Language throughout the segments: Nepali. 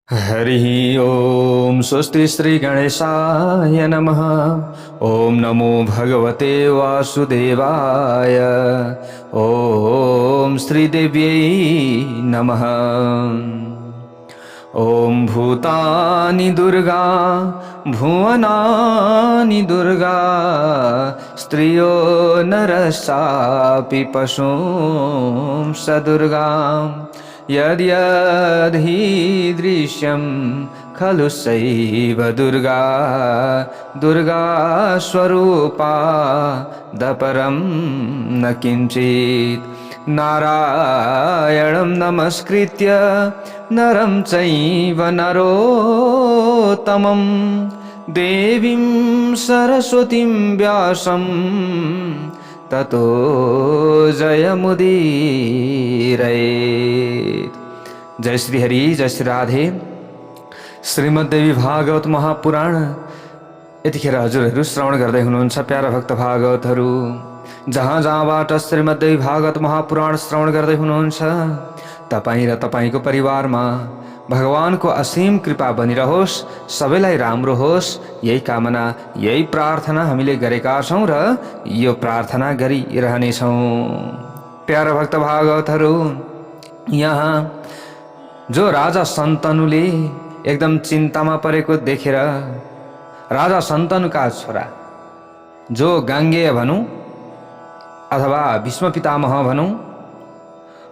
हरि ओम स्वस्ति श्री गणेशाय नमः। ओम नमो भगवते वासुदेवाय। ओम श्रीदेव्यै नमः। ओम भूतानि दुर्गा भुवनानि दुर्गा स्त्रियो नरश्चापि पशुं स दुर्गा यद्यद्धि दृश्यं खलु सैव दुर्गा दुर्गा स्वरूपा दपरं न किंचित्। नारायणं नमस्कृत्य नरं चैव नरोत्तमं देवीं सरस्वतीं व्यासं ततो जयमुदीरयेत्। जय श्री हरि, जय श्री राधे। श्रीमद्देवी भागवत महापुराण यतिखेर हजुरहरू श्रवण गर्दै हुनुहुन्छ प्यारा भक्त भागवतहरू। जहाँ जहाँबाट श्रीमद्देवी भागवत महापुराण श्रवण गर्दै हुनुहुन्छ तपाईँ र तपाईँको परिवारमा भगवानको असीम कृपा बनिरहोस्, सबैलाई राम्रो होस्, यही कामना यही प्रार्थना हामीले गरेका छौँ र यो प्रार्थना गरिरहनेछौँ। प्यारा भक्त भागवतहरू, यहाँ जो राजा शन्तनुले एकदम चिन्तामा परेको देखेर राजा शन्तनुका छोरा जो गाङ्गेय भनौँ अथवा भीष्म पितामह भनौँ,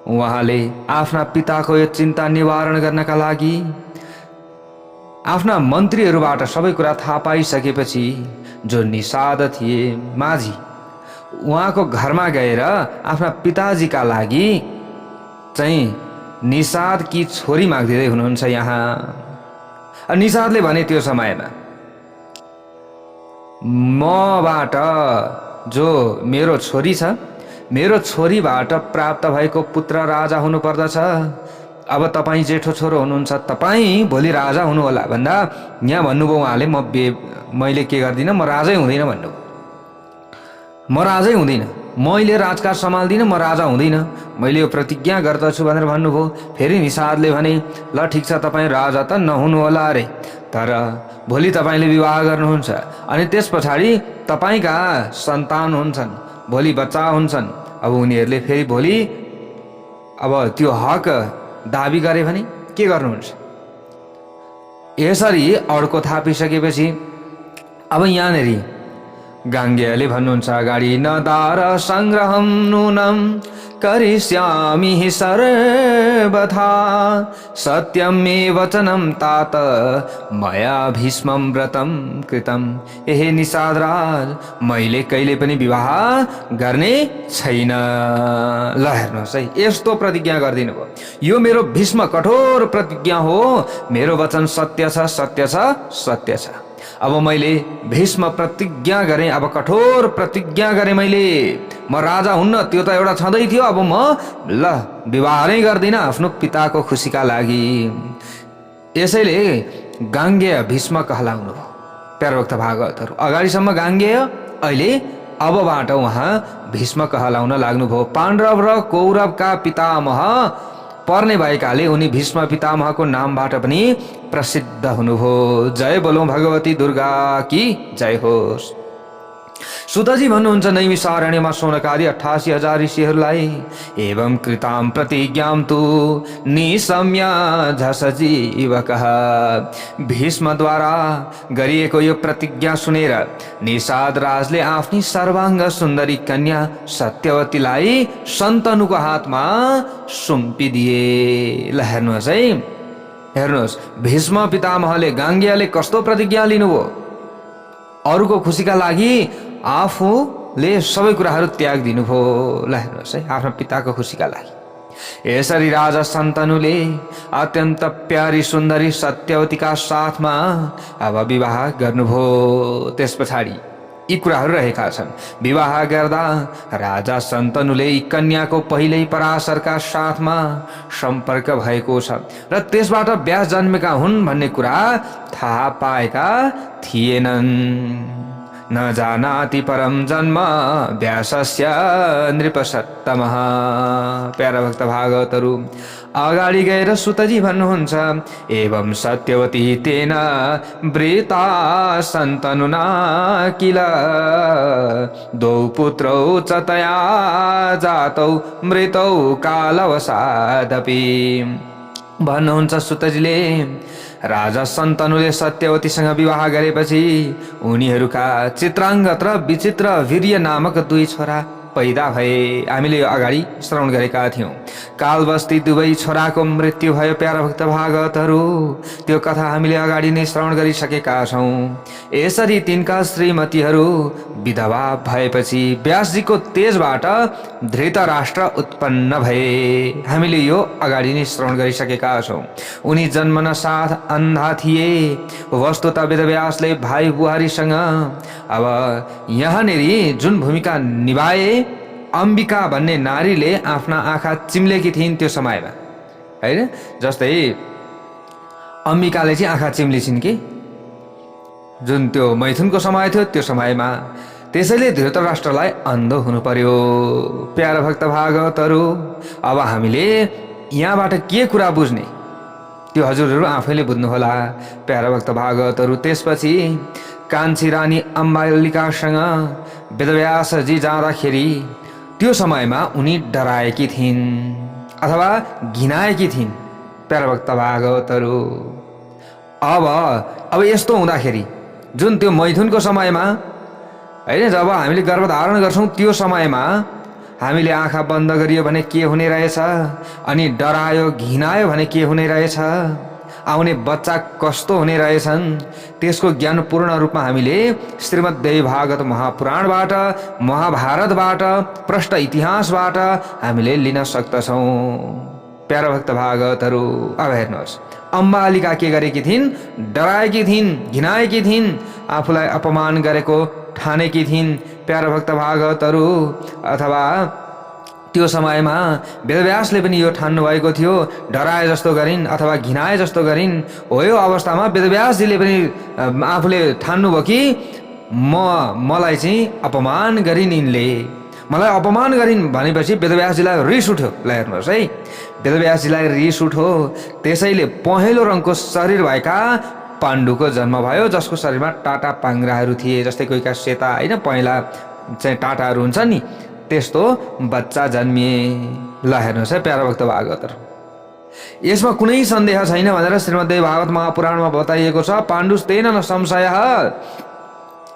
उहाँले आफ्ना पिताको यो चिन्ता निवारण गर्नका लागि आफ्ना मन्त्रीहरूबाट सबै कुरा थाहा पाइसकेपछि जो निषाद थिए माझी, उहाँको घरमा गएर आफ्ना पिताजीका लागि चाहिँ निषाद की छोरी माग्दै हुनुहुन्छ। यहाँ निषादले भने त्यो समयमा मबाट जो मेरो छोरी छ, मेरो छोरीबाट प्राप्त भएको पुत्र राजा हुनुपर्दछ। अब तपाईँ जेठो छोरो हुनुहुन्छ, तपाईँ भोलि राजा हुनुहोला भन्दा यहाँ भन्नुभयो उहाँले मैले के गर्दिनँ, म राजै हुँदिनँ भन्नुभयो। म राजै हुँदिनँ, मैले राजकाज सम्हाल्दिनँ, म राजा हुँदिनँ, मैले यो प्रतिज्ञा गर्दछु भनेर भन्नुभयो। फेरि निषादले भने ल ठिक छ, तपाईँ राजा त नहुनुहोला अरे, तर भोलि तपाईँले विवाह गर्नुहुन्छ अनि त्यस पछाडि तपाईँका सन्तान हुन्छन्, भोलि बच्चा हुन्छन्। अब उनीहरूले फेरि भोलि अब त्यो हक दाबी गरे भने के गर्नुहुन्छ? यसरी अड्को थापिसकेपछि अब यहाँनेरि गाङ्गेयले भन्नुहुन्छ अगाडि, न दार सङ्ग्रहं नूनं करिष्यामि हि सर्वथा सत्यं मे वचनं तात मया भीष्मं व्रतं कृतं। एहे निषादराज, मैले कहिले पनि विवाह गर्ने छैन। ल हेर्नुहोस् है, यस्तो प्रतिज्ञा गरिदिनु भयो। यो मेरो भीष्म कठोर प्रतिज्ञा हो, मेरो वचन सत्य छ, सत्य छ, सत्य छ। अब मैले भीष्म प्रतिज्ञा गरेँ, अब कठोर प्रतिज्ञा गरेँ मैले, म राजा हुन्न, त्यो त एउटा छँदै थियो। अब म ल विवाह नै गर्दिनँ आफ्नो पिताको खुसीका लागि। यसैले गाङ्गेय भीष्म कहलाउनु भयो। प्यारो भक्त भागवतहरू, अगाडिसम्म गाङ्गेय, अहिले अबबाट उहाँ भीष्म कहलाउन लाग्नुभयो। पाण्डव र कौरवका पितामह पर्ने भएकाले उनी भीष्म पितामहको नामबाट पनि प्रसिद्ध हुनुभयो। जय बोलौं भगवती दुर्गा की जय होस्। सुतजी भन्नुहुन्छ, नैमिषारण्यमा शौनकादि 88,000 ऋषिहरूलाई एवं कृतां प्रतिज्ञां तु निशम्य झसजीवकः। भीष्मद्वारा गरिएको यो प्रतिज्ञा सुनेर निषाद राजले आफ्नी सर्वाङ्ग सुन्दरी कन्या सत्यवतीलाई शन्तनुको हातमा सुम्पिदिए। ल हेर्नुहोस् है, हेर्नुहोस् भीष्म पितामहले गाङ्गेयले कस्तो प्रतिज्ञा लिनुभयो। अरूको खुसीका लागि आफूले सबै कुराहरू त्याग दिनुभयो। ल हेर्नुहोस् है, आफ्नो पिताको खुसीका लागि। यसरी राजा शन्तनुले अत्यन्त प्यारी सुन्दरी सत्यवतीका साथमा अब विवाह गर्नुभयो। त्यस पछाडि यी कुराहरू रहेका छन्। विवाह गर्दा राजा शन्तनुले यी कन्याको पहिल्यै पराशरका साथमा सम्पर्क भएको छ र त्यसबाट व्यास जन्मेका हुन् भन्ने कुरा थाहा पाएका थिएनन्। न जानाति परम जन्म व्यासस्य नृपसत्तमः। प्यारा भक्त भागवतहरू अगाडि गएर सुतजी भन्नुहुन्छ, एवं सत्यवती तेन वृता सन्तनुना किल द्वौ पुत्रौ च तया जातौ मृतौ कालवसादपि। भन्नुहुन्छ सुतजीले, राजा सन्तनुले सत्यवतीसँग विवाह गरेपछि उनीहरूका चित्राङ्गत र विचित्र वीर्य नामक 2 छोरा पैदा भए। हामीले अगाडि श्रवण गरेका थियौं। कालबस्ती 2 छोराको मृत्यु भयो। प्यारा भक्त भागवतहरू त्यो कथा हामीले अगाडि नै श्रवण गरिसकेका छौं। यसरी तिनका श्रीमतीहरू विधवा भएपछि व्यासजीको तेजबाट धृतराष्ट्र उत्पन्न भए। हामीले यो अगाडि नै श्रवण गरिसकेका छौं। उनी जन्मन साथ अन्धा थिए। वस्तुतः वेदव्यासले भाइ बुहारीसँग अब यहाँनेरि जुन भूमिका निभाए, अम्बिका भन्ने नारीले आफ्ना आँखा चिम्लेकी थिइन् त्यो समयमा, हैन? जस्तै अम्बिकाले चाहिँ आँखा चिम्लिछिन् कि जुन त्यो मैथुनको समय थियो त्यो समयमा। त्यसैले धृतराष्ट्रलाई अन्धो हुनु पर्यो। प्यारा भक्त भागवतहरू अब हामीले यहाँबाट के कुरा बुझ्ने त्यो हजुरहरू आफैले बुझ्नुहोला। प्यारा भक्त भागवतहरू त्यसपछि कान्छी रानी अम्बालिकासँग वेदव्यासजी जाँदाखेरि त्यो समयमा उनी डराएकी थिइन् अथवा घिनाएकी थिइन्। प्यारा भक्त भागवतहरू अब यस्तो हुँदाखेरि जुन त्यो मैथुनको समयमा, हैन, जब हामीले गर्भधारण गर्छौं त्यो समयमा हामीले आँखा बन्द गरियो भने के हुने रहेछ, अनि डरायो घिनायो भने के हुने रहेछ, आउने बच्चा कस्तो हुने रहेछन्, त्यसको ज्ञान पूर्ण रूपमा हामीले श्रीमद्देवी भागवत महापुराणबाट, महाभारतबाट, प्रष्ट इतिहासबाट हामीले लिन सक्दछौं। प्यारा भक्त भागवतहरू अब हेर्नुहोस्, अम्बालिका के गरेकी थिइन्? डराएकी थिइन्, घिनाएकी थिइन्, आफूलाई अपमान गरेको ठानेकी थिइन्। प्यारा भक्त भागवतहरू अथवा त्यो समयमा वेदव्यासले पनि यो ठान्नु भएको थियो, डराए जस्तो गरिन् अथवा घिनाए जस्तो गरिन्। हो यो अवस्थामा वेदव्यासजीले पनि आफूले ठान्नुभयो कि मलाई चाहिँ अपमान गरिन्, यिनले मलाई अपमान गरिन् भनेपछि वेदव्यासजीलाई रिस उठ्यो। ल हेर्नुहोस् है, वेदव्यासजीलाई रिस उठ्यो। त्यसैले पहेँलो रङको शरीर भएका पाण्डुको जन्म भयो, जसको शरीरमा टाटा पाङ्ग्राहरू थिए। जस्तै कोहीका सेता, हैन, पहेँला चाहिँ टाटाहरू हुन्छ नि, त्यस्तो बच्चा जन्मिए। ल हेर्नुहोस् है प्यारा भक्त भागवतहरू, यसमा कुनै सन्देह छैन भनेर श्रीमद्देवी भागवत महापुराणमा बताइएको छ। पाण्डुस्तेन न संशयः।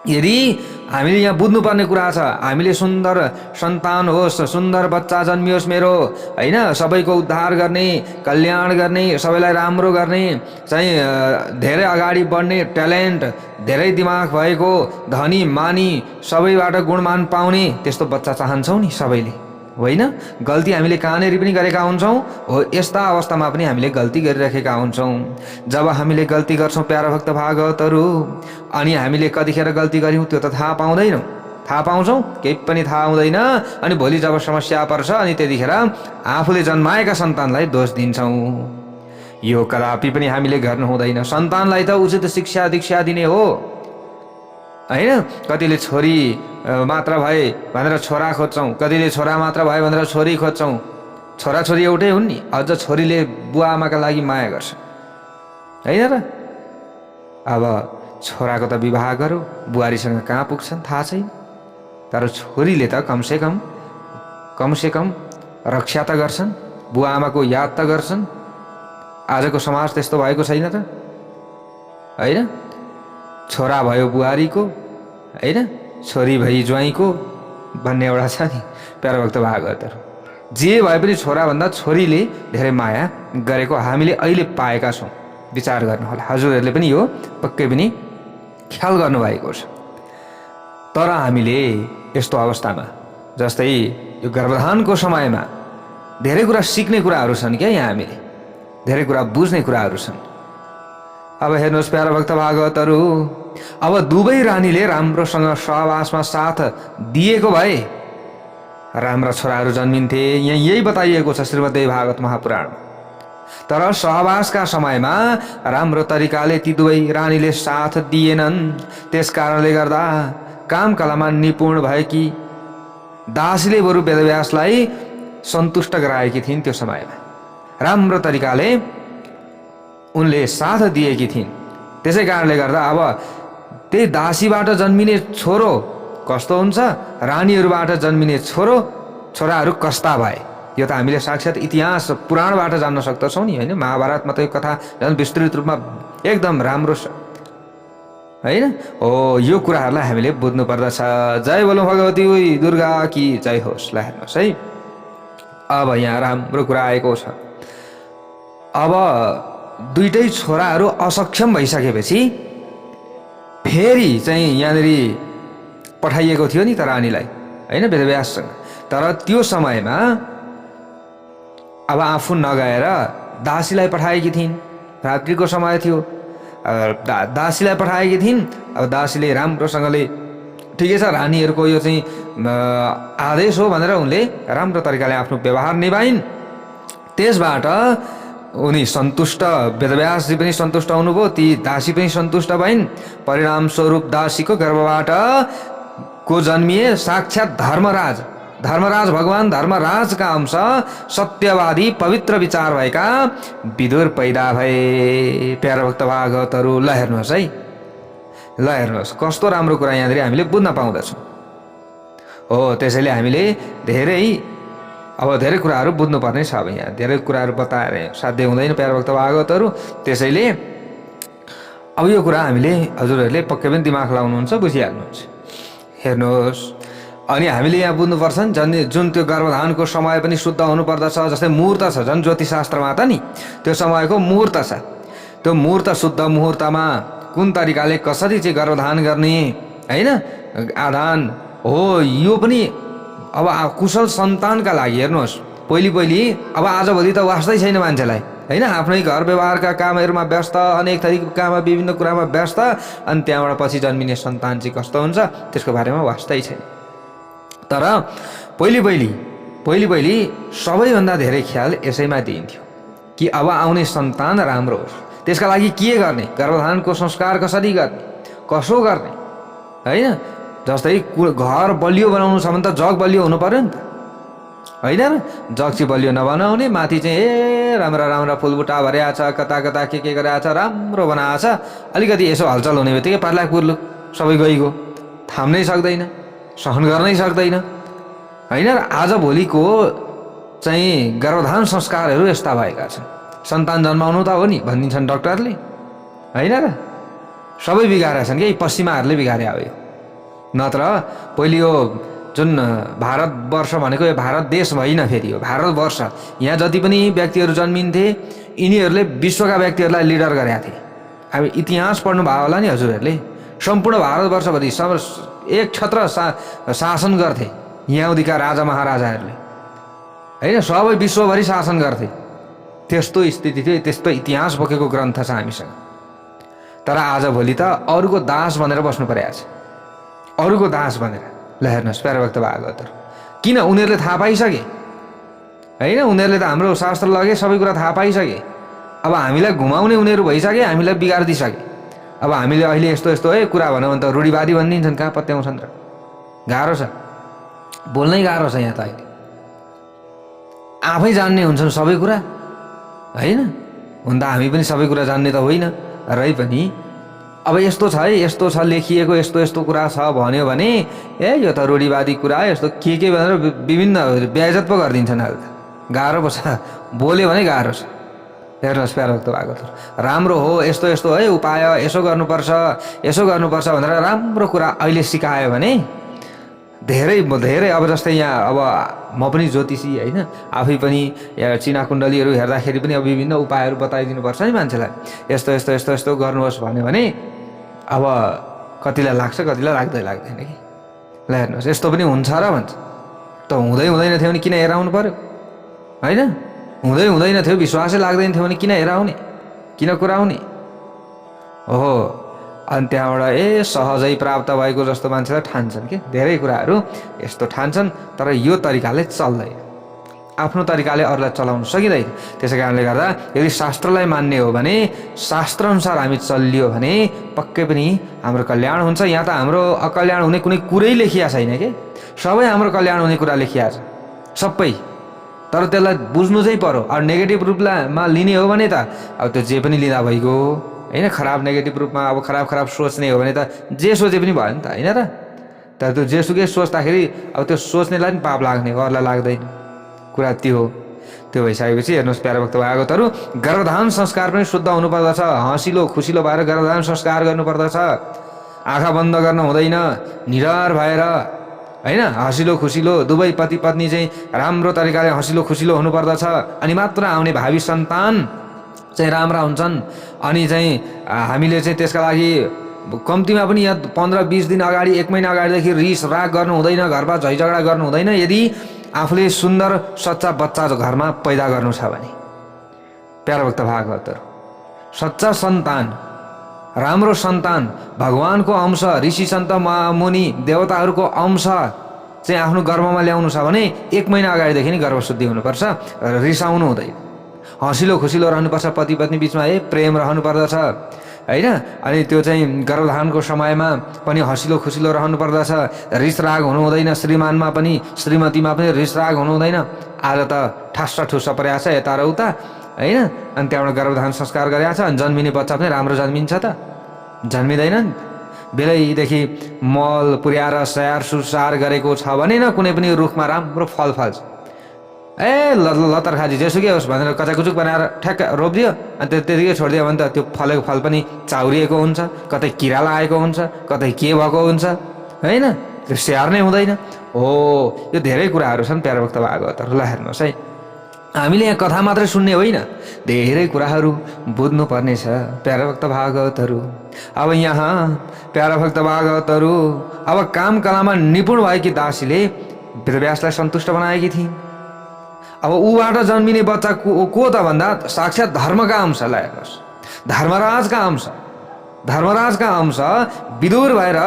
यदि हामीले यहाँ बुझ्नुपर्ने कुरा छ, हामीले सुन्दर सन्तान होस्, सुन्दर बच्चा जन्मियोस् मेरो, हैन, सबैको उद्धार गर्ने, कल्याण गर्ने, सबैलाई राम्रो गर्ने, चाहिँ धेरै अगाडि बढ्ने ट्यालेन्ट, धेरै दिमाग भएको, धनी मानी, सबैबाट गुणमान पाउने त्यस्तो बच्चा चाहन्छौँ नि सबैले, होइन? गल्ती हामीले कहाँनेरि पनि गरेका हुन्छौँ। हो यस्ता अवस्थामा पनि हामीले गल्ती गरिरहेका हुन्छौँ। जब हामीले गल्ती गर्छौँ प्यारा भक्त भागवतहरू, अनि हामीले कतिखेर गल्ती गर्यौँ त्यो त थाहा पाउँदैनौँ। थाहा पाउँछौँ केही पनि थाहा हुँदैन। अनि भोलि जब समस्या पर्छ अनि त्यतिखेर आफूले जन्माएका सन्तानलाई दोष दिन्छौँ। यो कदापि पनि हामीले गर्नु हुँदैन। सन्तानलाई त उचित शिक्षा दीक्षा दिने हो, हैन? कतिले छोरी मात्र भए भनेर छोरा खोज्छौँ, कतिले छोरा मात्र भए भनेर छोरी खोज्छौँ। छोराछोरी एउटै हुन् नि, अझ छोरीले बुवा आमाका लागि माया गर्छ, होइन र? अब छोराको त विवाह गरौँ, बुहारीसँग कहाँ पुग्छन् थाहा छैन, तर छोरीले त कमसेकम रक्षा त गर्छन्, बुवा आमाको याद त गर्छन्। आजको समाज त्यस्तो भएको छैन त, होइन? छोरा भयो बुहारीको, होइन, छोरी भई ज्वाइँको भन्ने एउटा छ नि प्यारा भक्त भागवतहरू। जे भए पनि छोराभन्दा छोरीले धेरै माया गरेको हामीले अहिले पाएका छौँ। विचार गर्नुहोला, हजुरहरूले पनि यो पक्कै पनि ख्याल गर्नुभएको छ। तर हामीले यस्तो अवस्थामा, जस्तै यो गर्भधानको समयमा धेरै कुरा सिक्ने कुराहरू छन् क्या, यहाँ हामीले धेरै कुरा बुझ्ने कुराहरू छन्। अब हेर्नुहोस् प्यारा भक्त भागवतहरू, अब दुवै रानीले राम्रोसँग सहवासमा साथ दिएको भए राम्रा छोराहरू जन्मिन्थे। यहाँ यही बताइएको छ श्रीमद्देवी भागवत महापुराण। तर सहवासका समयमा राम्रो तरिकाले ती दुवै रानीले साथ दिएनन्। त्यस कारणले गर्दा काम कलामा निपुण भएकी दासीले बरु वेदव्यासलाई सन्तुष्ट गराएकी थिइन्। त्यो समयमा राम्रो तरिकाले उनले साथ दिएकी थिइन्। त्यसै कारणले गर्दा अब त्यही दासीबाट जन्मिने छोरो कस्तो हुन्छ, रानीहरूबाट जन्मिने छोराहरू कस्ता भए, यो त हामीले साक्षात् इतिहास पुराणबाट जान्न सक्दछौँ नि होइन। महाभारतमा त यो कथा झन् विस्तृत रूपमा एकदम राम्रो छ होइन। हो, यो कुराहरूलाई हामीले बुझ्नु पर्दछ। जय बोलो भगवती दुर्गा कि जय होस्। ल हेर्नुहोस् है, अब यहाँ राम्रो कुरा आएको छ। अब दुईटै छोराहरू असक्षम भइसकेपछि फेरि चाहिँ यहाँनिर पठाइएको थियो नि त रानीलाई होइन, वेदव्याससँग। तर त्यो समयमा अब आफू नगएर दासीलाई पठाएकी थिइन्। रात्रिको समय थियो, दासीलाई पठाएकी थिइन्। अब दासीले राम्रोसँगले ठिकै छ, रानीहरूको यो चाहिँ आदेश हो भनेर उनले राम्रो तरिकाले आफ्नो व्यवहार निभाइन्। त्यसबाट उनी सन्तुष्ट, वेदव्यासजी पनि सन्तुष्ट हुनुभयो, ती दासी पनि सन्तुष्ट भइन्। परिणामस्वरूप दासीको गर्भबाट को जन्मिए साक्षात् धर्मराज भगवान धर्मराजका अंश सत्यवादी पवित्र विचार भएका विदुर पैदा भए। प्यारा भक्त भागवतहरू, ल हेर्नुहोस् है, ल हेर्नुहोस् कस्तो राम्रो कुरा यहाँनिर हामीले बुझ्न पाउँदछौँ। हो, त्यसैले हामीले धेरै कुराहरू बुझ्नुपर्ने छ। अब यहाँ धेरै कुराहरू बताएर साध्य हुँदैन प्यारा भक्त भागवतहरू। त्यसैले अब यो कुरा हामीले हजुरहरूले पक्कै पनि दिमाग लाउनुहुन्छ, बुझिहाल्नुहुन्छ। हेर्नुहोस्, अनि हामीले यहाँ बुझ्नुपर्छ नि, जुन त्यो गर्भधानको समय पनि शुद्ध हुनुपर्दछ। जस्तै मुहुर्त छ, झन् ज्योतिषशास्त्रमा त नि त्यो समयको मुहुर्त छ। त्यो मुहुर्त, शुद्ध मुहुर्तमा कुन तरिकाले कसरी चाहिँ गर्भधान गर्ने होइन, आधान हो, यो पनि अब कुशल सन्तानका लागि। हेर्नुहोस्, पहिले अब आजभोलि त वास्तै छैन मान्छेलाई होइन, आफ्नै घर व्यवहारका कामहरूमा व्यस्त, अनेक थरीको काममा विभिन्न कुरामा व्यस्त, अनि त्यहाँबाट पछि जन्मिने सन्तान चाहिँ कस्तो हुन्छ त्यसको बारेमा वास्तै छैन। तर पहिले सबैभन्दा धेरै ख्याल यसैमा दिइन्थ्यो कि अब आउने सन्तान राम्रो होस्। त्यसका लागि के गर्ने, गर्भधानको संस्कार कसरी गर्ने, कसो गर्ने होइन। जस्तै घर बलियो बनाउनु छ भने त जग बलियो हुनु पर्यो नि त होइन र। जग चाहिँ बलियो नबनाउने, माथि चाहिँ राम्रा फुलबुटा भरिया छ, कता के गरेछ, राम्रो बनाएको छ। अलिकति यसो हलचल हुने बित्तिकै पर्लाक पुर्लुक सबै गइगयो, थाम्नै सक्दैन, सहन गर्नै सक्दैन होइन। र आजभोलिको चाहिँ गर्भधान संस्कारहरू यस्ता भएका छन्। सन्तान जन्माउनु त हो नि भनिदिन्छन् डक्टरले होइन र। सबै बिगारेका छन् कि पश्चिमाहरूले बिगारे हो यो। नत्र पहिले यो जुन भारतवर्ष भनेको यो भारत देश होइन, फेरि यो भारतवर्ष। यहाँ जति पनि व्यक्तिहरू जन्मिन्थे यिनीहरूले विश्वका व्यक्तिहरूलाई लिडर गरेका थिए। अब इतिहास पढ्नु भयो होला नि हजुरहरूले। सम्पूर्ण भारतवर्षभरि एक छत्र शासन गर्थे यहाँदेखिका राजा महाराजाहरूले होइन, सबै विश्वभरि शासन गर्थे। त्यस्तो स्थिति थियो, त्यस्तो इतिहास बोकेको ग्रन्थ छ हामीसँग। तर आजभोलि त अरूको दास भनेर बस्नु परेको छ, अरूको दास भनेर। ल हेर्नुहोस् प्यारा भक्त भागवतहरू, किन उनीहरूले थाहा पाइसके होइन, उनीहरूले त हाम्रो शास्त्र लगे, सबै कुरा थाहा पाइसके। अब हामीलाई घुमाउने उनीहरू भइसके, हामीलाई बिगारिदिइसके। अब हामीले अहिले यस्तो है कुरा भनौँ भने त रूढिवादी भनिदिन्छन्, कहाँ पत्याउँछन् र। गाह्रो छ, बोल्नै गाह्रो छ यहाँ त। अहिले आफै जान्ने हुन्छन् सबै कुरा होइन, हुन त हामी पनि सबै कुरा जान्ने त होइन रै पनि। अब यस्तो छ है, यस्तो छ लेखिएको, यस्तो कुरा छ भन्यो भने यो त रूढिवादी कुरा, यस्तो के भनेर विभिन्न बेइज्जत पो गरिदिन्छन्। अहिले त गाह्रो पो छ, बोल्यो भने गाह्रो छ। हेर्नुहोस् प्यारा भक्त भागवतहरू, राम्रो हो यस्तो है उपाय, यसो गर्नुपर्छ भनेर राम्रो कुरा अहिले सिकायो भने धेरै। अब जस्तै यहाँ अब म पनि ज्योतिषी होइन, आफै पनि चिना कुण्डलीहरू हेर्दाखेरि पनि अब विभिन्न उपायहरू बताइदिनुपर्छ नि मान्छेलाई। यस्तो गर्नुहोस् भन्यो भने अब कतिलाई लाग्छ, कतिलाई लाग्दैन कि। ल हेर्नुहोस्, यस्तो पनि हुन्छ र भन्छ त, हुँदैन थियो भने किन हेराउनु पर्यो होइन। हुँदैन थियो, विश्वासै लाग्दैन थियो भने किन हेराउने, किन कुराउने। ओहो, अनि त्यहाँबाट सहजै प्राप्त भएको जस्तो मान्छेलाई ठान्छन् कि धेरै कुराहरू यस्तो ठान्छन्, तर यो तरिकाले चल्दैन। आफ्नो तरिकाले अरूलाई चलाउन सकिँदैन। त्यसै कारणले गर्दा यदि शास्त्रलाई मान्ने हो भने, शास्त्रअनुसार हामी चलियो भने पक्कै पनि हाम्रो कल्याण हुन्छ। यहाँ त हाम्रो अकल्याण हुने कुनै कुरै लेखिया छैन के, सबै हाम्रो कल्याण हुने कुरा लेखिया छ सबै। तर त्यसलाई बुझ्नु चाहिँ पर्यो। अब नेगेटिभ रूपमा लिने हो भने त अब त्यो जे पनि लिँदा भइगयो होइन। खराब नेगेटिभ रूपमा अब खराब सोच्ने हो भने त जे सोचे पनि भयो नि त होइन र। तर त्यो जेसुकै सोच्दाखेरि अब त्यो सोच्नेलाई पनि पाप लाग्ने हो, अरूलाई लाग्दैन। कुरा त्यो हो। त्यो भइसकेपछि हेर्नुहोस् प्यारा भक्त भागवतहरू, गर्भधारण संस्कार पनि शुद्ध हुनुपर्दछ। हँसिलो खुसिलो भएर गर्भधारण संस्कार गर्नुपर्दछ। आँखा बन्द गर्न हुँदैन, निडर भएर होइन, हँसिलो खुसिलो दुवै पति पत्नी चाहिँ राम्रो तरिकाले हँसिलो खुसिलो हुनुपर्दछ। अनि मात्र आउने भावी सन्तान चाहिँ राम्रा हुन्छन्। अनि चाहिँ हामीले चाहिँ त्यसका लागि कम्तीमा पनि यहाँ 15-20 दिन अगाडि, 1 महिना अगाडिदेखि रिस राग गर्नु हुँदैन, घरमा झैझगडा गर्नु हुँदैन। यदि आफूले सुन्दर सच्चा बच्चा घरमा पैदा गर्नु छ भने। प्यारा भक्त भागवतहरू, सच्चा सन्तान, राम्रो सन्तान, भगवानको अंश, ऋषि सन्त मुनि देवताहरूको अंश चाहिँ आफ्नो गर्भमा ल्याउनु छ भने 1 महिना अगाडिदेखि नै गर्भशुद्धि हुनुपर्छ। रिसाउनु हुँदैन, हँसिलो खुसिलो रहनुपर्छ। पति पत्नी बिचमा प्रेम रहनु पर्दछ होइन। अनि त्यो चाहिँ गर्भधारणको समयमा पनि हँसिलो खुसिलो रहनु पर्दछ। रिस राग हुनु हुँदैन। श्रीमानमा पनि श्रीमतीमा पनि रिस राग हुनु हुँदैन। आज त ठास्सा ठुस्सा परेको छ यता र उता होइन। अनि त्यहाँबाट गर्भधारण संस्कार गरेको छ। अनि जन्मिने बच्चा पनि राम्रो जन्मिन्छ त, जन्मिँदैन। बेलैदेखि मल पुर्याएर स्याहार सुसार गरेको छ भने न कुनै पनि रुखमा राम्रो फल फल्छ। लतर्खाजी जेसुकै होस् भनेर कचाकुचुक बनाएर ठ्याक्क रोपिदियो अनि त्यतिकै छोडिदियो भने त त्यो फलेको फल पनि चाउरिएको हुन्छ, कतै किरा लागेको हुन्छ, कतै के भएको हुन्छ होइन। त्यो स्याहार नै हुँदैन। हो, यो धेरै कुराहरू छन् प्यारा भक्त भागवतहरू। ल हेर्नुहोस् है, हामीले यहाँ कथा मात्रै सुन्ने होइन, धेरै कुराहरू बुझ्नुपर्ने छ प्यारा भक्त भागवतहरू। अब यहाँ प्यारा भक्त भागवतहरू, अब काम कलामा निपुण भएकी दासीले वेदव्यासलाई सन्तुष्ट बनाएकी थिइन्। अब ऊबाट जन्मिने बच्चा को त भन्दा साक्षात् धर्मका अंश। ल हेर्नुहोस्, धर्मराजका अंश, धर्मराजका अंश विदुर भएर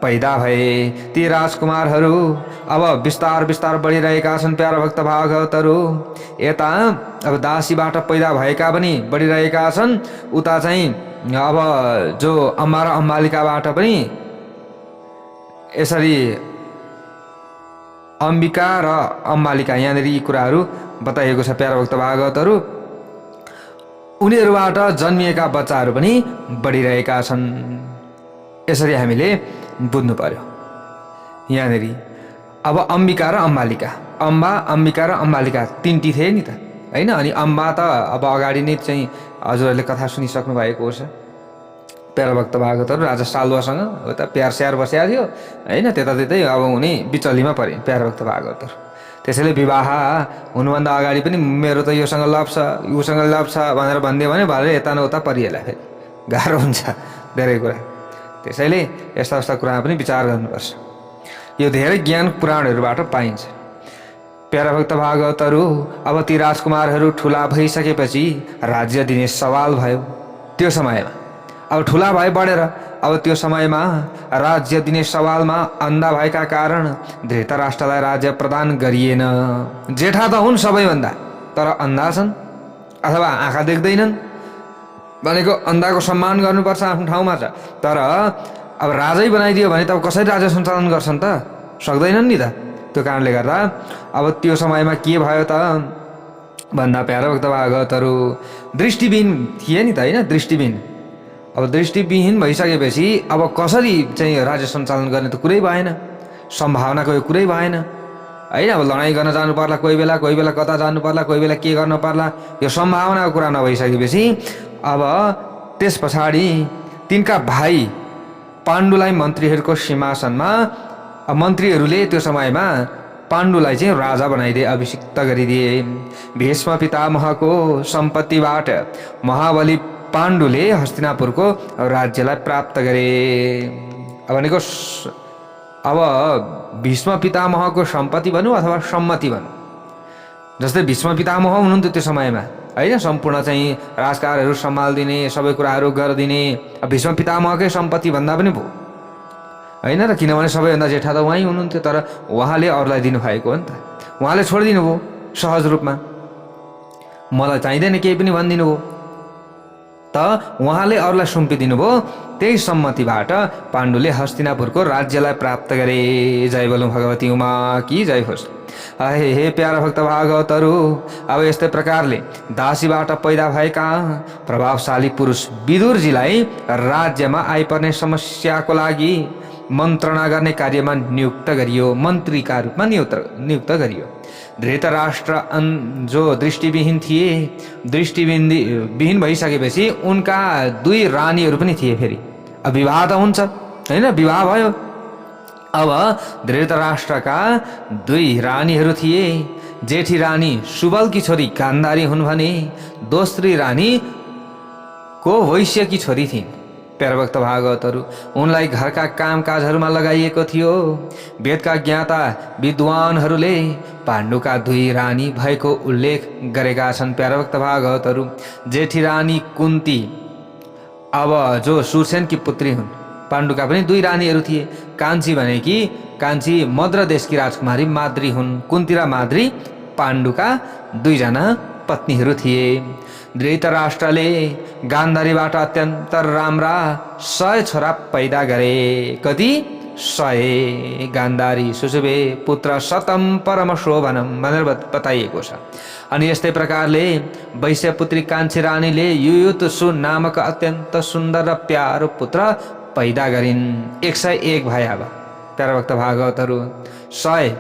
पैदा भए ती राजकुमारहरू अब बिस्तार बिस्तार बढिरहेका छन् प्यारा भक्त भागवतहरू। यता अब दासीबाट पैदा भएका पनि बढिरहेका छन्, उता चाहिँ अब जो अम्बा र अम्बालिकाबाट पनि यसरी अम्बिका र अम्बालिका, यहाँनिर यी कुराहरू बताइएको छ प्यारा भक्त भागवतहरू। उनीहरूबाट जन्मिएका बच्चाहरू पनि बढिरहेका छन्। यसरी हामीले बुझ्नु पर्यो। यहाँनिर अब अम्बिका र अम्बालिका, अम्बा अम्बिका र अम्बालिका तिनटी थिए नि त होइन। अनि अम्बा त अब अगाडि नै चाहिँ हजुरहरूले कथा सुनिसक्नु भएको छ प्यारा भक्त भागवतहरू। राजा सालुवासँग उता प्यार स्याहार बसिया थियो होइन, त्यतै अब उनी बिचल्लीमा परे प्यारा भक्त भागवतहरू। त्यसैले विवाह हुनुभन्दा अगाडि पनि मेरो त योसँग लभ छ, उसँग लभ छ भनेर भनिदियो भने भरे यता न उता परिएला, फेरि गाह्रो हुन्छ धेरै कुरा। त्यसैले यस्ता यस्ता कुरामा पनि विचार गर्नुपर्छ। यो धेरै ज्ञान पुराणहरूबाट पाइन्छ प्यारा भक्त भागवतहरू। अब ती राजकुमारहरू ठुला भइसकेपछि राज्य दिने सवाल भयो त्यो समयमा। अब ठुला भए बढेर अब त्यो समयमा राज्य दिने सवालमा अन्धा भएका कारण धृतराष्ट्रलाई राज्य प्रदान गरिएन। जेठा त हुन् सबैभन्दा, तर अन्धा छन् अथवा आँखा देख्दैनन् भनेको अन्धाको सम्मान गर्नुपर्छ आफ्नो ठाउँमा छ। तर अब राजै बनाइदियो भने त अब कसरी राज्य सञ्चालन गर्छन् त, सक्दैनन् नि त। त्यो कारणले गर्दा अब त्यो समयमा के भयो त भन्दा प्यारा भक्त भागवतहरू दृष्टिविहीन थिए नि त होइन। दृष्टिविहीन, अब दृष्टिविहीन भइसकेपछि अब कसरी चाहिँ राज्य सञ्चालन गर्ने त कुरै भएन, सम्भावनाको यो कुरै भएन होइन। अब लडाइँ गर्न जानु पर्ला कोही बेला कता जानु पर्ला, कोही बेला के गर्न पर्ला, यो सम्भावनाको कुरा नभइसकेपछि अब त्यस पछाडि तिनका भाइ पाण्डुलाई मन्त्रीहरूको सिंहासनमा, मन्त्रीहरूले त्यो समयमा पाण्डुलाई चाहिँ राजा बनाइदिए, अभिषिक्त गरिदिए। भीष्म पितामहको सम्पत्तिबाट महाबली पाण्डुले हस्तिनापुरको राज्यलाई प्राप्त गरे। भनेको अब भीष्म पितामहको सम्पत्ति भनौँ अथवा सम्मति भनौँ, जस्तै भीष्म पितामह हुनुहुन्थ्यो त्यो समयमा होइन, सम्पूर्ण चाहिँ राजकारहरू सम्हालिदिने, सबै कुराहरू गरिदिने। भीष्म पितामहकै सम्पत्ति भन्दा पनि भयो होइन र, किनभने सबैभन्दा जेठा त उहाँ हुनुहुन्थ्यो। तर उहाँले अरूलाई दिनुभएको हो नि त, उहाँले छोडिदिनु भयो सहज रूपमा, मलाई चाहिँदैन केही पनि भनिदिनु भयो। त उहाँले अरूलाई सुम्पिदिनु भयो। त्यही सम्मतिबाट पाण्डुले हस्तिनापुरको राज्यलाई प्राप्त गरे। जय बोलौँ भगवती उमा कि जय होस्। हे प्यारा भक्त भागवतहरू, अब यस्तै प्रकारले दासीबाट पैदा भएका प्रभावशाली पुरुष विदुरजीलाई राज्यमा आइपर्ने समस्याको लागि मन्त्रणा गर्ने कार्यमा नियुक्त गरियो, मन्त्रीका रूपमा नियुक्त गरियो। धृतराष्ट्र जो दृष्टिविहीन थिए, दृष्टिविहीन भइसकेपछि उनका 2 रानीहरू पनि थिए। फेरि अब विवाह त हुन्छ होइन, विवाह भयो। अब धृतराष्ट्रका 2 रानीहरू थिए। जेठी रानी सुबलकी छोरी गान्धारी हुन् भने दोस्री रानी को वैश्यकी छोरी थिइन्। प्यारभक्त भागवतहरू, उनलाई घरका कामकाजहरूमा लगाइएको थियो। वेदका ज्ञाता विद्वानहरूले पाण्डुका 2 रानी भएको उल्लेख गरेका छन्। प्यारभक्त भागवतहरू, जेठी रानी कुन्ती अब जो सुरसेनकी पुत्री हुन्। पाण्डुका पनि 2 रानीहरू थिए। कान्छी भनेकी कान्छी मद्र देशकी राजकुमारी माद्री हुन्। कुन्ती र माद्री पाण्डुका 2 जना पत्नीहरू थिए। धृतराष्ट्रले गान्धारीबाट अत्यन्त राम्रा 100 छोरा पैदा गरे। कति? 100। गान्धारी सुशुभे पुत्र शतम परम शोभनम भनेर बताइएको छ। अनि यस्तै प्रकारले वैश्यपुत्री कान्छी रानीले युयुत्सु नामक अत्यन्त सुन्दर र प्यारो पुत्र पैदा गरिन्। 101 भए। अब प्यारा भक्त भागवतहरू, 100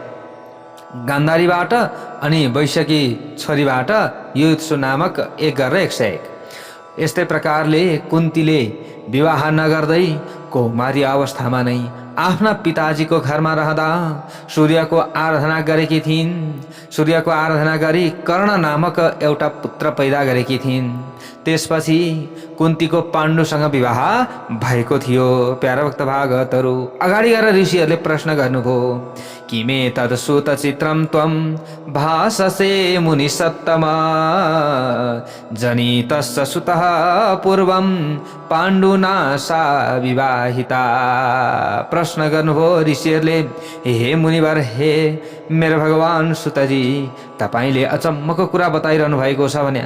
गान्धारीबाट अनि वैश्यकी छोरीबाट युयुत्सु नामक 1 गरेर 101। यस्तै प्रकारले कुन्तीले विवाह नगर्दै कौमारी अवस्थामा नै आफ्ना पिताजीको घरमा रहँदा सूर्यको आराधना गरेकी थिइन्। सूर्यको आराधना गरी कर्ण नामक एउटा पुत्र पैदा गरेकी थिइन्। त्यसपछि कुन्तीको पाण्डुसँग विवाह भएको थियो। प्यारभक्त भागवतहरू, अगाडि गएर ऋषिहरूले प्रश्न गर्नुभयो, किमे तद सुत चित्रम त्वम भाससे मुनि सत्तमा जनितस्य सुतः पूर्वम पाण्डुना सा विवाहिता। प्रश्न गर्नुभयो ऋषिहरूले, हे मुनिवर, हे मेरो भगवान सुतजी, तपाईँले अचम्मको कुरा बताइरहनु भएको छ भने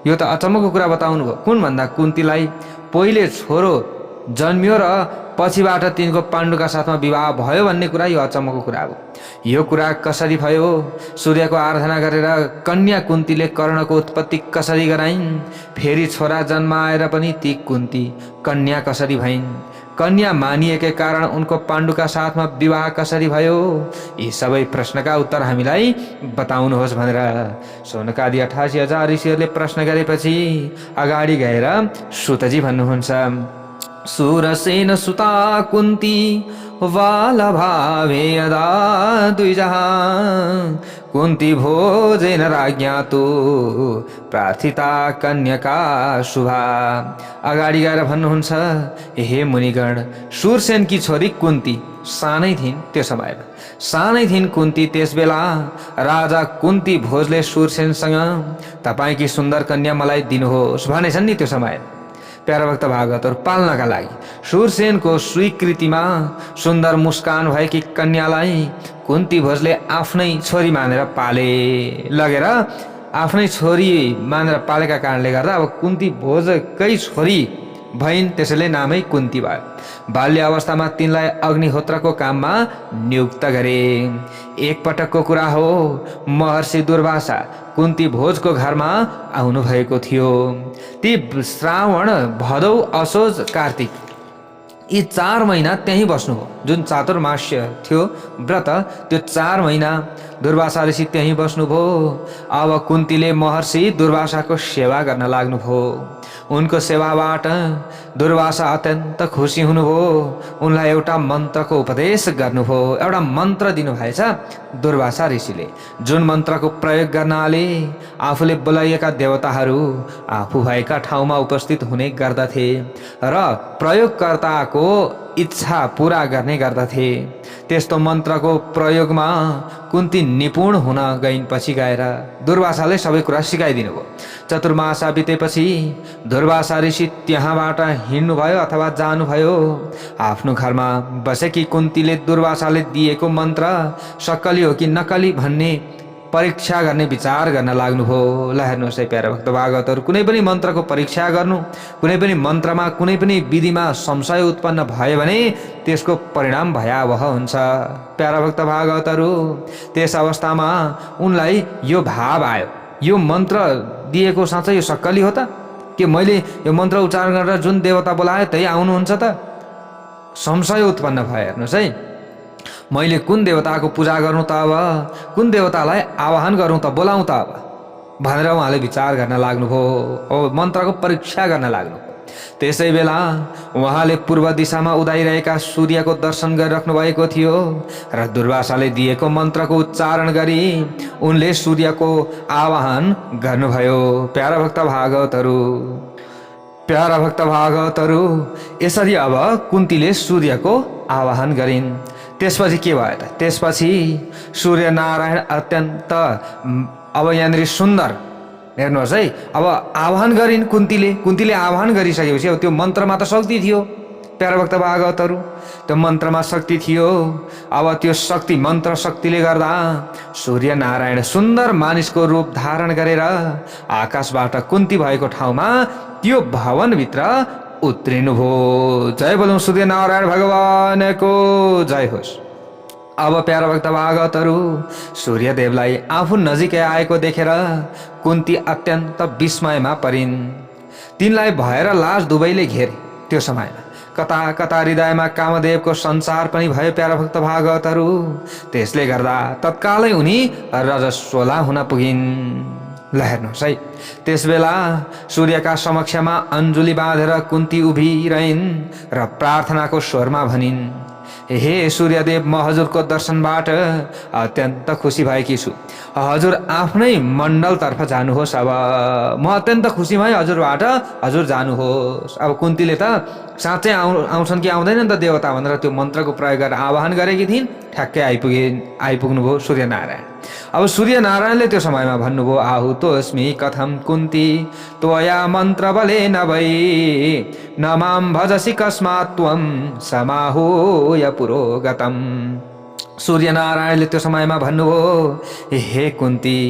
यो त अचम्मको कुरा बताउनु भयो। कुन भन्दा कुन्तीलाई पहिले छोरो जन्मियो र पछिबाट तिनको पाण्डुका साथमा विवाह भयो भन्ने कुरा यो अचम्मको कुरा हो। यो कुरा कसरी भयो? सूर्यको आराधना गरेर कन्या कुन्तीले कर्णको उत्पत्ति कसरी गराइन्? फेरि छोरा जन्माएर पनि ती कुन्ती कन्या कसरी भइन्? कन्या मानिएकै कारण उनको पाण्डुका साथमा विवाह कसरी भयो? यी सबै प्रश्नका उत्तर हामीलाई बताउनुहोस् भनेर सौनकादि 88,000 ऋषिहरूले प्रश्न गरेपछि अगाडि गएर सुतजी भन्नुहुन्छ, सुरसेन सुता कुन्ती वालभावे यदा द्विजः कुन्ती भोजेन राज्ञा तु प्रार्थिता कन्यका शुभा। अगाडि गएर भन्नुहुन्छ, हे मुनिगण, सुरसेनकी छोरी कुन्ती सानै थिइन्। त्यो समयमा सानै थिइन् कुन्ती। त्यसबेला राजा कुन्ती भोजले सुरसेनसँग तपाईँकी सुन्दर कन्या मलाई दिनुहोस् भनेछन् नि। त्यो समय प्यारभक्त भागवतहरू, पाल्नका लागि सुरसेनको स्वीकृतिमा सुन्दर मुस्कान भएकी कन्यालाई कुन्ती भोजले आफ्नै छोरी मानेर पाले। लगेर आफ्नै छोरी मानेर पालेका कारणले गर्दा अब कुन्ती भोजकै छोरी भइन्। त्यसैले नामै कुन्ती भयो। बाल्य अवस्थामा तिनलाई अग्निहोत्रको काममा नियुक्त गरे। एकपटकको कुरा हो, महर्षि दुर्वासा कुन्ती भोजको घरमा आउनु भएको थियो। ती श्रावण, भदौ, असोज, कार्तिक यी 4 महिना त्यहीँ बस्नुभयो। जुन चातुर्मास्य थियो व्रत, त्यो 4 महिना दुर्वासा ऋषि त्यहीँ बस्नुभयो। अब कुन्तीले महर्षि दुर्वासाको सेवा गर्न लाग्नुभयो। उनको सेवाबाट दुर्वासा अत्यन्त खुसी हुनुभयो। उनलाई एउटा मन्त्रको उपदेश गर्नुभयो। एउटा मन्त्र दिनुभएछ दुर्वासा ऋषिले, जुन मन्त्रको प्रयोग गर्नाले आफूले बोलाइएका देवताहरू आफू भएका ठाउँमा उपस्थित हुने गर्दथे र प्रयोगकर्ताको इच्छा पूरा गर्ने गर्दथे। त्यस्तो मन्त्रको प्रयोगमा कुन्ती निपुण हुन गइन्। पछि गएर दुर्वासाले सबै कुरा सिकाइदिनु भयो। चतुर्मासा बितेपछि दुर्वासा ऋषि त्यहाँबाट हिँड्नुभयो अथवा जानुभयो। आफ्नो घरमा बसेकी कुन्तीले दुर्वासाले दिएको मन्त्र सक्कली हो कि नक्कली भन्ने परीक्षा गर्ने विचार गर्न लाग्नुभयो। ल हेर्नुहोस् है प्यारा भक्त भागवतहरू, कुनै पनि मन्त्रको परीक्षा गर्नु, कुनै पनि मन्त्रमा कुनै पनि विधिमा संशय उत्पन्न भयो भने त्यसको परिणाम भयावह हुन्छ। प्यारा भक्त भागवतहरू, त्यस अवस्थामा उनलाई यो भाव आयो, यो मन्त्र दिएको साँच्चै यो सक्कली हो त? के मैले यो मन्त्र उच्चारण गरेर जुन देवता बोलाएँ त्यही आउनुहुन्छ त? संशय उत्पन्न भयो। हेर्नुहोस् है, मैले कुन देवताको पूजा गर्नु त अब, कुन देवतालाई आवाहन गरौँ त, बोलाउँ त अब भनेर उहाँले विचार गर्न लाग्नुभयो। अब मन्त्रको परीक्षा गर्न लाग्नुभयो। त्यसै बेला उहाँले पूर्व दिशामा उदाइरहेका सूर्यको दर्शन गरिराख्नु भएको थियो र दुर्वासाले दिएको मन्त्रको उच्चारण गरी उनले सूर्यको आवाहन गर्नुभयो। प्यारा भक्त भागवतहरू, प्यारा भक्त भागवतहरू, यसरी अब कुन्तीले सूर्यको आवाहन गरिन्। त्यसपछि के भयो त? त्यसपछि सूर्य नारायण अत्यन्त अब यहाँनिर सुन्दर, हेर्नुहोस् है, अब आह्वान गरिन् कुन्तीले आह्वान गरिसकेपछि अब त्यो मन्त्रमा त शक्ति थियो। प्यारा भक्त भागवतहरू, त्यो मन्त्रमा शक्ति थियो। अब त्यो शक्ति, मन्त्र शक्तिले गर्दा सूर्य नारायण सुन्दर मानिसको रूप धारण गरेर आकाशबाट कुन्ती भएको ठाउँमा त्यो भवनभित्र उत्रिनुभयो। जय बोलौं सूर्य नारायण भगवानको जय होस्। अब प्यारा भक्त भागवतहरू, सूर्यदेवलाई आफू नजिकै आएको देखेर कुन्ती अत्यन्त विस्मयमा परिन्। तिनलाई भएर लाज दुवैले घेरे। त्यो समयमा कता कता हृदयमा कामदेवको संसार पनि भयो। प्यारा भक्त भागवतहरू, त्यसले गर्दा तत्कालै उनी रजस्वला हुन पुगिन्। ल हेर्नुहोस् है, त्यसबेला सूर्यका समक्षमा अन्जुली बाँधेर कुन्ती उभिरहन् र प्रार्थनाको स्वरमा भनिन्, हे सूर्यदेव, म हजुरको दर्शनबाट अत्यन्त खुसी भएकी छु। हजुर आफ्नै मण्डलतर्फ जानुहोस्। अब म अत्यन्त खुसी भएँ हजुरबाट, हजुर जानुहोस्। अब कुन्तीले त साँच्चै आउँछन् कि आउँदैनन् त देवता भनेर त्यो मन्त्रको प्रयोग गरेर आह्वान गरेकी थिइन्। ठ्याक्कै आइपुग्नुभयो सूर्यनारायण। अब सूर्यनारायणले त्यो समयमा भन्नुभयो, आहुतोस्मि कथम कुन्ती त्वया मन्त्र बले नभई न मां भजसि कस्मात् त्वं समाहूय पुरोगतम। सूर्यनारायणले त्यो समयमा भन्नुभयो, हे कुन्ती,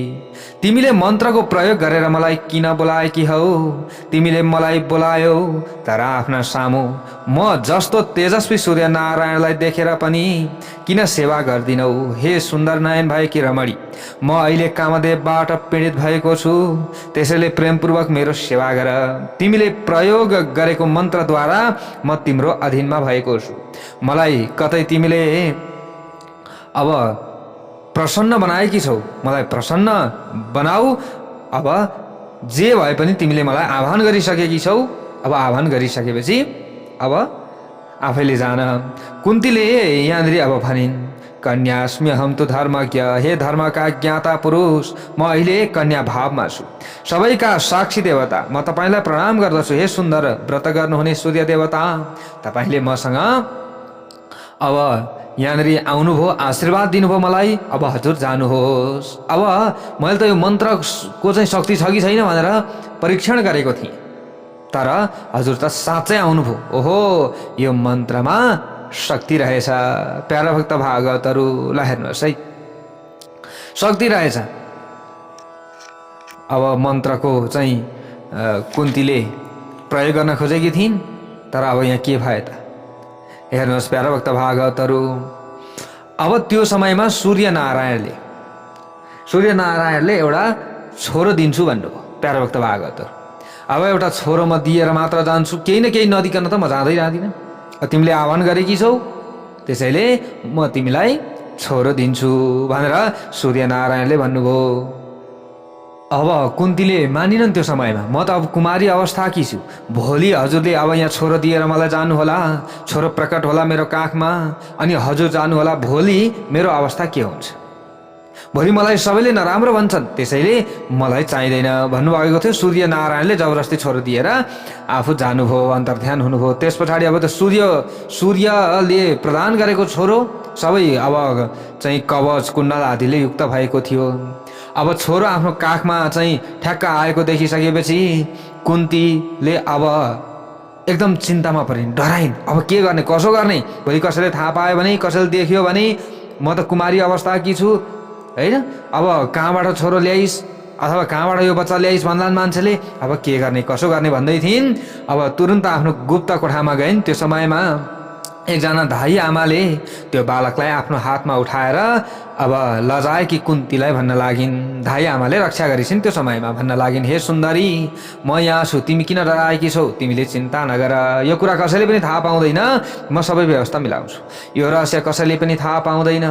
तिमीले मन्त्रको प्रयोग गरेर मलाई किन बोलाएकी हौ? तिमीले मलाई बोलायौ, तर आफ्ना सामु म जस्तो तेजस्वी सूर्यनारायणलाई देखेर पनि किन सेवा गर्दिनौ? हे सुन्दर नयन भएकी रमणी, म अहिले कामदेवबाट पीडित भएको छु, त्यसैले प्रेमपूर्वक मेरो सेवा गर। तिमीले प्रयोग गरेको मन्त्रद्वारा म तिम्रो अधीनमा भएको छु। मलाई कतै तिमीले अब प्रसन्न बनाएकी छौ, मलाई प्रसन्न बनाऊ। अब जे भए पनि तिमीले मलाई आह्वान गरिसकेकी छौ। अब आह्वान गरिसकेपछि अब आफैले जान। कुन्तीले यहाँनिर अब भनिन्, कन्यास्मि अहम तु धर्मज्ञ। हे धर्मका ज्ञाता पुरुष, म अहिले कन्या भावमा छु। सबैका साक्षी देवता, म तपाईँलाई प्रणाम गर्दछु। हे सुन्दर व्रत गर्नुहुने सूर्य देवता, तपाईँले मसँग अब यहाँनिर आउनुभयो, आशीर्वाद दिनुभयो मलाई। अब हजुर जानुहोस्। अब मैले त यो मन्त्रको चाहिँ शक्ति छ कि छैन भनेर परीक्षण गरेको थिएँ, तर हजुर त साँच्चै आउनुभयो। ओहो, यो मन्त्रमा शक्ति रहेछ। प्यारा भक्त भागवतहरू, ल हेर्नुहोस् है, शक्ति रहेछ। अब मन्त्रको चाहिँ कुन्तीले प्रयोग गर्न खोजेकी थिइन्, तर अब यहाँ के भयो त? हेर्नुहोस् प्यारा भक्त भागवतहरू, अब त्यो समयमा सूर्यनारायणले एउटा छोरो दिन्छु भन्नुभयो। प्यारा भक्त भागवतहरू, अब एउटा छोरो म दिएर मात्र जान्छु, केही न केही नदिकन त म जाँदै जाँदिनँ। तिमीले आह्वान गरेकी छौ, त्यसैले म तिमीलाई छोरो दिन्छु भनेर सूर्यनारायणले भन्नुभयो। अब कुन्तीले मानिनन् त्यो समयमा, म त अब कुमारी अवस्थाकी छु। भोलि हजुरले अब यहाँ छोरो दिएर मलाई जानुहोला, छोरो प्रकट होला मेरो काखमा, अनि हजुर जानुहोला। भोलि मेरो अवस्था के हुन्छ? भोलि मलाई सबैले नराम्रो भन्छन्, त्यसैले मलाई चाहिँदैन भन्नुभएको थियो। सूर्यनारायणले जबरजस्ती छोरो दिएर आफू जानुभयो, अन्तर्ध्यान हुनुभयो। त्यस पछाडि अब त सूर्यले प्रदान गरेको छोरो सबै अब चाहिँ कवच कुण्डल आदिले युक्त भएको थियो। अब छोरो आफ्नो काखमा चाहिँ ठ्याक्क आएको देखिसकेपछि कुन्तीले अब एकदम चिन्तामा परिन्, डराइन्। अब के गर्ने, कसो गर्ने? भोलि कसैले थाहा पायो भने, कसैले देख्यो भने म त कुमारी अवस्थाकी छु, होइन। अब कहाँबाट छोरो ल्याइस् अथवा कहाँबाट यो बच्चा ल्याइस् भन्लान् मान्छेले। अब के गर्ने कसो गर्ने भन्दै थिइन्। अब तुरुन्त आफ्नो गुप्त कोठामा गइन्। त्यो समयमा एकजना धाई आमाले त्यो बालकलाई आफ्नो हातमा उठाएर अब लजाएकी कुन्तीलाई भन्न लागिन्। धाई आमाले रक्षा गरिसिन् त्यो समयमा। भन्न लागिन्, हे सुन्दरी, म यहाँ छु, तिमी किन डराएकी छौ? तिमीले चिन्ता नगर, यो कुरा कसैले पनि थाहा पाउँदैन, म सबै व्यवस्था मिलाउँछु, यो रहस्य कसैले पनि थाहा पाउँदैन।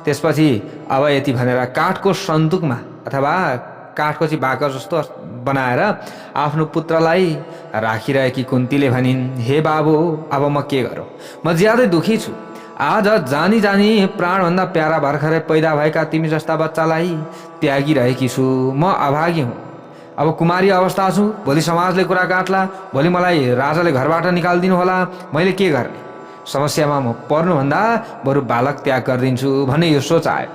त्यसपछि अब यति भनेर काठको सन्दुकमा अथवा काठको चाहिँ बाकस जस्तो बनाएर आफ्नो पुत्रलाई राखिरहेकी कुन्तीले भनिन्, हे बाबु, अब म के गरौँ? म ज्यादै दुखी छु। आज जानी जानी प्राणभन्दा प्यारा भर्खरै पैदा भएका तिमी जस्ता बच्चालाई त्यागिरहेकी छु। म अभागी हुँ। अब कुमारी अवस्था छु, भोलि समाजले कुरा काट्ला, भोलि मलाई राजाले घरबाट निकालिदिनु होला, मैले के गर्ने? समस्यामा म पर्नुभन्दा बरु बालक त्याग गरिदिन्छु भन्ने यो सोच आयो।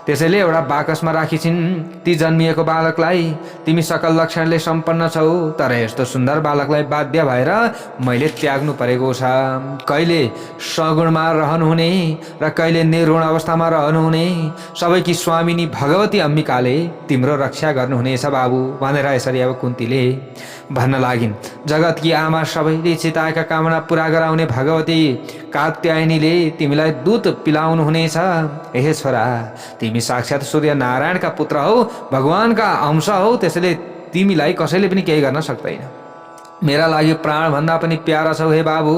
त्यसैले एउटा बाकसमा राखिछिन् ती जन्मिएको बालकलाई। तिमी सकल लक्षणले सम्पन्न छौ, तर यस्तो सुन्दर बालकलाई बाध्य भएर मैले त्याग्नु परेको छ। कहिले सगुणमा रहनुहुने र कहिले निर्गुण अवस्थामा रहनुहुने सबैकी स्वामिनी भगवती अम्बिकाले तिम्रो रक्षा गर्नुहुनेछ बाबु भनेर यसरी अब कुन्तीले भन्न लागिन्। जगतकी आमा सबैले चिताएका कामना पुरा गराउने भगवती कात्यायनीले तिमीलाई दूध पिलाउनु हुनेछ। हे छोरा, तिमी साक्षात सूर्य नारायणका पुत्र हौ, भगवानका अंश हौ, त्यसैले तिमीलाई कसैले पनि केही गर्न सक्दैन। मेरा लागि प्राण भन्दा पनि प्यारा छौ हे बाबु।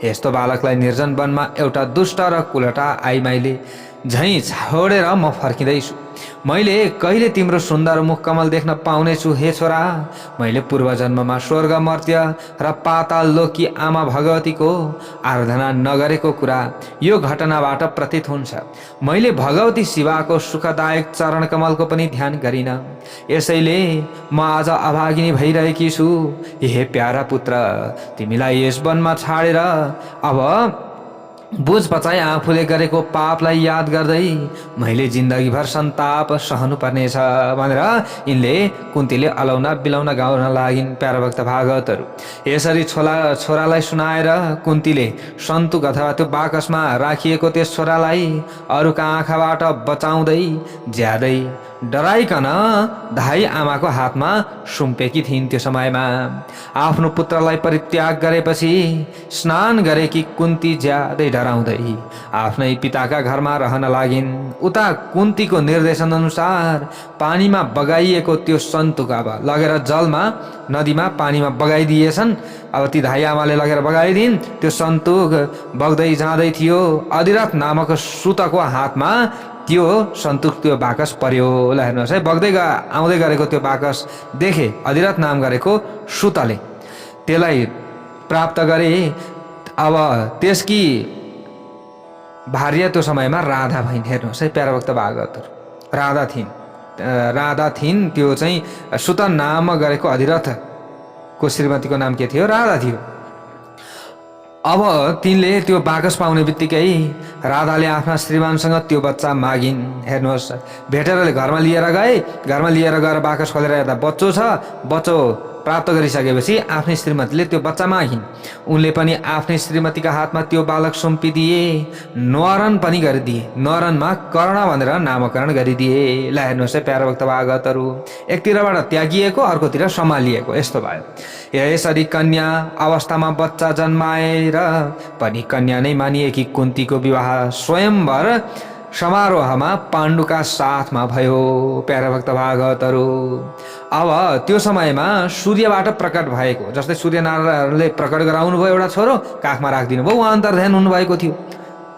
यस्तो बालकलाई निर्जन वनमा एउटा दुष्ट र कुलटा आइमाईले झैँ छोडेर म फर्किँदैछु। मैले कहिले तिम्रो सुन्दर मुख कमल देख्न पाउने छु हे छोरा? मैले पूर्व जन्ममा स्वर्ग मर्त्य र पाताल लोकी आमा भगवतीको आराधना नगरेको कुरा यो घटनाबाट प्रतीत हुन्छ। मैले भगवती शिवाको सुखदायक चरण कमलको पनि ध्यान गरिन। यसैले म आज अभागिनी भइरहेकी छु। हे प्यारा पुत्र, तिमीलाई यस वनमा छाडेर अब बुझ पचाइ आफूले गरेको पापलाई याद गर्दै मैले जिन्दगीभर सन्ताप सहनु पर्नेछ भनेर यिनले कुन्तीले अलौना बिलौना गाउन लागिन्। प्यारा भक्त भागवतहरू यसरी छोरालाई सुनाएर कुन्तीले सन्तुक अथवा त्यो बाकसमा राखिएको त्यस छोरालाई अरूका आँखाबाट बचाउँदै ज्यादै डराइकन धाई आमाको हातमा सुम्पेकी थिइन्। त्यो समयमा आफ्नो पुत्रलाई परित्याग गरेपछि स्नान गरेकी कुन्ती ज्यादै डराउँदै आफ्नै पिताका घरमा रहन लागिन्। उता कुन्तीको निर्देशन अनुसार पानीमा बगाइएको त्यो सन्तुक अब लगेर जलमा नदीमा पानीमा बगाइदिएछन्। अब ती धाई आमाले लगेर बगाइदिन्। त्यो सन्तुक बग्दै जाँदै थियो। अधिरथ नामक सुतको हातमा त्यो सन्तुक त्यो बाकस पर्यो। ल हेर्नुहोस् है, बग्दै आउँदै गरेको त्यो बाकस देखे अधिरथ नाम गरेको सुतले, त्यसलाई प्राप्त गरे। अब त्यसकी भार्या त्यो समयमा राधा भइन्। हेर्नुहोस् है प्यारा भक्त भागवतहरू, राधा थिइन्। त्यो चाहिँ सुत नाम गरेको अधिरथको श्रीमतीको नाम के थियो? राधा थियो। अब तिनले त्यो बाकस पाउने बित्तिकै राधाले आफ्ना श्रीमानसँग त्यो बच्चा मागिन्। हेर्नुहोस्, भेटेर घरमा लिएर गए। घरमा लिएर गएर बाकस खोलेर हेर्दा बच्चो छ। बच्चो प्राप्त गरिसकेपछि आफ्नै श्रीमतीले त्यो बच्चा मागिन्। उनले पनि आफ्नै श्रीमतीका हातमा त्यो बालक सुम्पिदिए। न्वारन पनि गरिदिए। न्वारनमा कर्ण भनेर नामकरण गरिदिए। ल हेर्नुहोस् है प्यारा भक्त भागवतहरू, एकतिरबाट त्यागिएको अर्कोतिर सम्हालिएको यस्तो भयो। यसरी कन्या अवस्थामा बच्चा जन्माएर पनि कन्या नै मानिएकी कुन्तीको विवाह स्वयंवर समारोहमा पाण्डुका साथमा भयो। प्यारा भक्त भागवतहरू, अब त्यो समयमा सूर्यबाट प्रकट भएको, जस्तै सूर्यनारायणले प्रकट गराउनु भयो एउटा छोरो, काखमा राखिदिनु भयो, उहाँ अन्तर्ध्यान हुनुभएको थियो।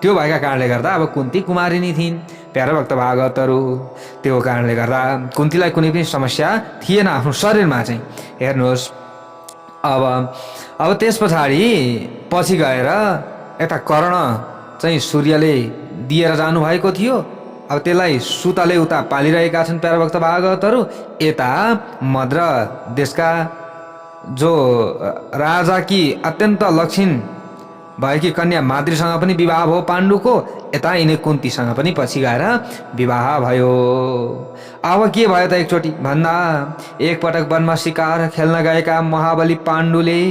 त्यो भएका कारणले गर्दा अब कुन्ती कुमारिनी थिइन्। प्यारा भक्त भागवतहरू, त्यो कारणले गर्दा कुन्तीलाई कुनै पनि समस्या थिएन आफ्नो शरीरमा चाहिँ। हेर्नुहोस्, अब त्यस पछाडि पछि गएर यता कर्ण चाहिँ सूर्यले दिएर जानुभएको थियो। अब त्यसलाई सुतले उता पालिरहेका छन् प्यारा भक्त भागवतहरू। यता मद्र देशका जो राजाकी अत्यन्त लक्षिण भएकी कन्या माद्रीसँग पनि विवाह भयो पाण्डुको। यता यिनी कुन्तीसँग पनि पछि गएर विवाह भयो। अब के भयो त एकचोटि भन्दा, एकपटक वनमा शिकार खेल्न गएका महाबली पाण्डुले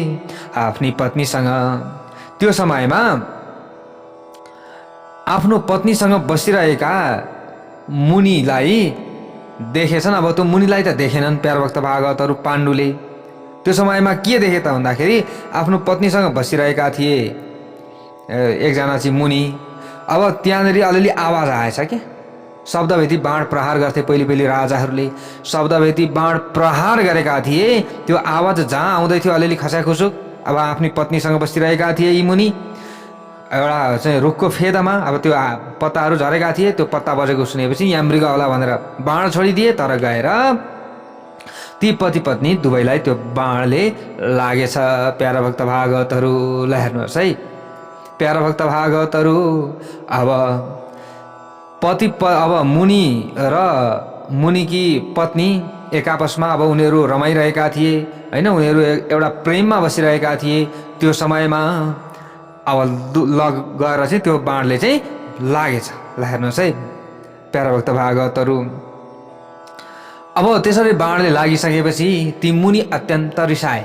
आफ्नी पत्नीसँग त्यो समयमा आफ्नो पत्नीसँग बसिरहेका मुनिलाई देखेछन्। अब त्यो मुनिलाई त देखेनन् प्यारभक्त भागवतहरू पाण्डुले। त्यो समयमा के देखे त भन्दाखेरि आफ्नो पत्नीसँग बसिरहेका थिए एकजना चाहिँ मुनि। अब त्यहाँनिर अलिअलि आवाज आएछ के, शब्दभेदी बाण प्रहार गर्थे पहिले राजाहरूले, शब्दभेदी बाण प्रहार गरेका थिए। त्यो आवाज जहाँ आउँदै थियो अलिअलि खसाखुसुक। अब आफ्नी पत्नीसँग बसिरहेका थिए यी मुनि, एउटा चाहिँ रुखको फेदामा अब त्यो पत्ताहरू झरेका थिए। त्यो पत्ता बजेको सुनेपछि यहाँ मृग होला भनेर बाण छोडिदिए, तर गएर ती पति पत्नी दुवैलाई त्यो बाणले लागेछ। प्यारा भक्त भागवतहरू हेर्नुहोस् है, प्यारा भक्त भागवतहरू अब अब मुनि र मुनिकी पत्नी एक आपसमा अब उनीहरू रमाइरहेका थिए होइन, उनीहरू एउटा प्रेममा बसिरहेका थिए। त्यो समयमा अब गएर चाहिँ त्यो बाणले चाहिँ लागेछ। हेर्नुहोस् है प्यारा भक्त भागवतहरू। अब त्यसरी बाणले लागिसकेपछि ती मुनि अत्यन्त रिसाए।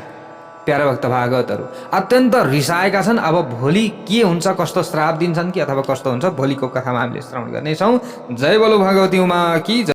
प्यारा भक्त भागवतहरू अत्यन्त रिसाएका छन्। अब भोलि के हुन्छ, कस्तो श्राप दिन्छन् कि अथवा कस्तो हुन्छ, भोलिको कथामा हामीले श्रवण गर्नेछौँ। जय बोलो भगवती उमा की।